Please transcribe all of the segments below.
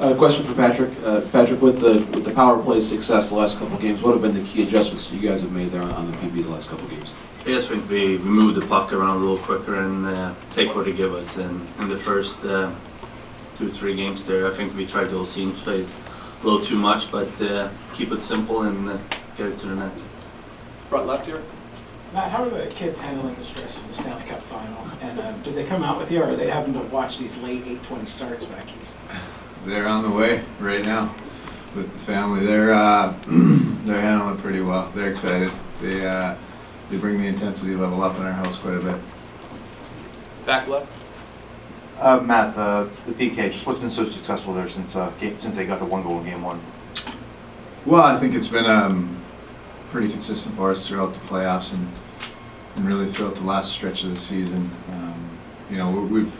Question for Patric. Patric, with the power play success the last couple games, what have been the key adjustments you guys have made there on the PB the last couple games? I guess we moved the puck around a little quicker and take what they give us. And in the first 2-3 games there, I think we tried to all seam space a little too much, but keep it simple and get it to the net. Front left here. Matt, how are the kids handling the stress of the Stanley Cup final? And did they come out with you, or are they having to watch these late 8:20 starts back east? They're on the way right now with the family. They're handling it pretty well. They're excited. They bring the intensity level up in our house quite a bit. Back left. Matt, the PK, just what's been so successful there since they got the 1 goal in game 1? Well, I think it's been pretty consistent for us throughout the playoffs and really throughout the last stretch of the season. You know, we've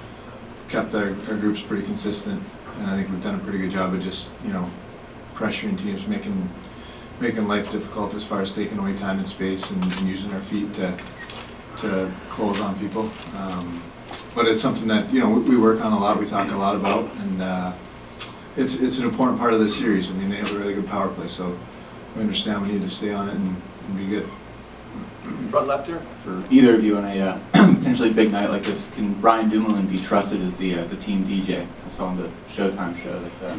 kept our groups pretty consistent, and I think we've done a pretty good job of just, you know, pressuring teams, making life difficult as far as taking away time and space and using our feet to close on people. But it's something that, you know, we work on a lot, we talk a lot about, and it's an important part of this series. I mean, they have a really good power play, so we understand we need to stay on it and be good. Front left here. For either of you on a potentially big night like this, can Brian Dumoulin be trusted as the team DJ? I saw on the Showtime show that.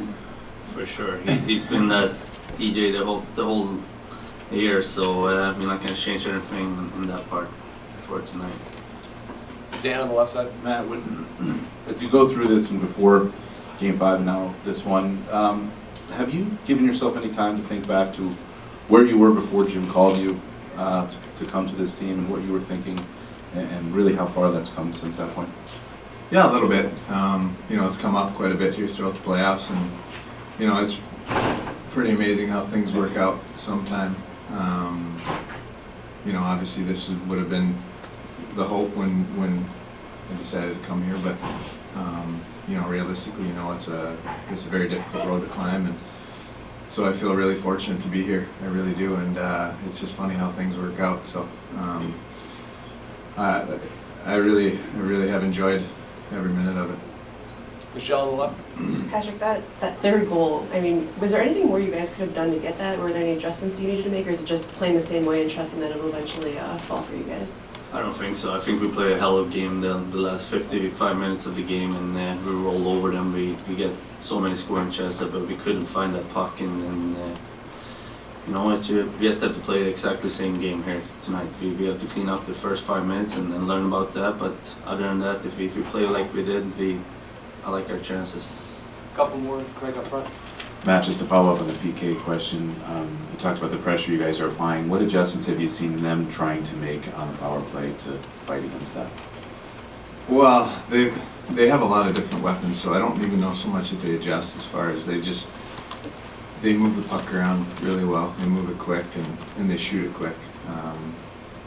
For sure, he's been that DJ the whole year, so we're not going to change anything in that part for tonight. Dan on the left side. Matt, as you go through this and before Game 5 and now this one, have you given yourself any time to think back to where you were before Jim called you to come to this team and what you were thinking and really how far that's come since that point? Yeah, a little bit. You know, it's come up quite a bit here throughout the playoffs, and you know, it's pretty amazing how things work out sometime. You know, obviously this would have been the hope when I decided to come here, but you know, realistically, you know, it's a very difficult road to climb, and so I feel really fortunate to be here. I really do, and it's just funny how things work out. So I really have enjoyed every minute of it. Michelle on the left. Patric, that third goal, I mean, was there anything more you guys could have done to get that? Were there any adjustments you needed to make, or is it just playing the same way and trusting that it will eventually fall for you guys? I don't think so. I think we played a hell of a game the last 55 minutes of the game, and we rolled over them. We get so many scoring chances, but we couldn't find that puck, and you know, we just have to play exactly the same game here tonight. We have to clean up the first 5 minutes and then learn about that, but other than that, if we play like we did, I like our chances. Couple more, Craig up front. Matt, just to follow up on the PK question, you talked about the pressure you guys are applying. What adjustments have you seen them trying to make on the power play to fight against that? Well, they have a lot of different weapons, so I don't even know so much that they adjust as far as they move the puck around really well. They move it quick and they shoot it quick.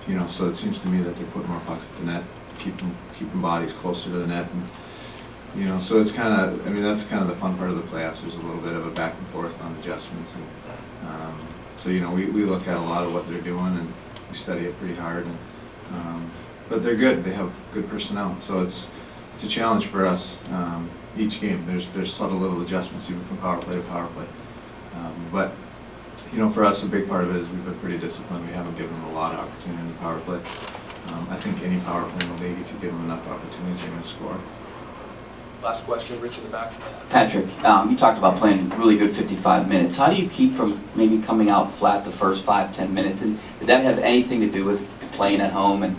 You know, so it seems to me that they're putting more pucks at the net, keeping bodies closer to the net, and you know, so it's kind of, I mean, that's kind of the fun part of the playoffs. There's a little bit of a back and forth on adjustments, and so you know, we look at a lot of what they're doing and we study it pretty hard. And but they're good. They have good personnel, so it's a challenge for us. Each game, there's subtle little adjustments even from power play to power play. But you know, for us, a big part of it is we've been pretty disciplined. We haven't given them a lot of opportunity in the power play. I think any power play in the league, if you give them enough opportunities, they're going to score. Last question, Rich in the back. Patric, you talked about playing really good 55 minutes. How do you keep from maybe coming out flat the first 5-10 minutes? And did that have anything to do with playing at home and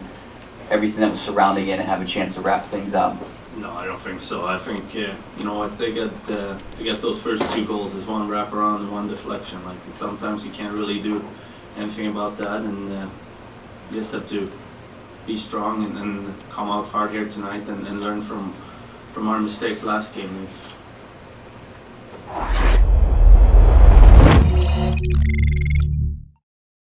everything that was surrounding it and have a chance to wrap things up? No, I don't think so. I think you know what, they get those first 2 goals. There's one wraparound and one deflection. Like, sometimes you can't really do anything about that, and you just have to be strong and come out hard here tonight and learn from our mistakes last game.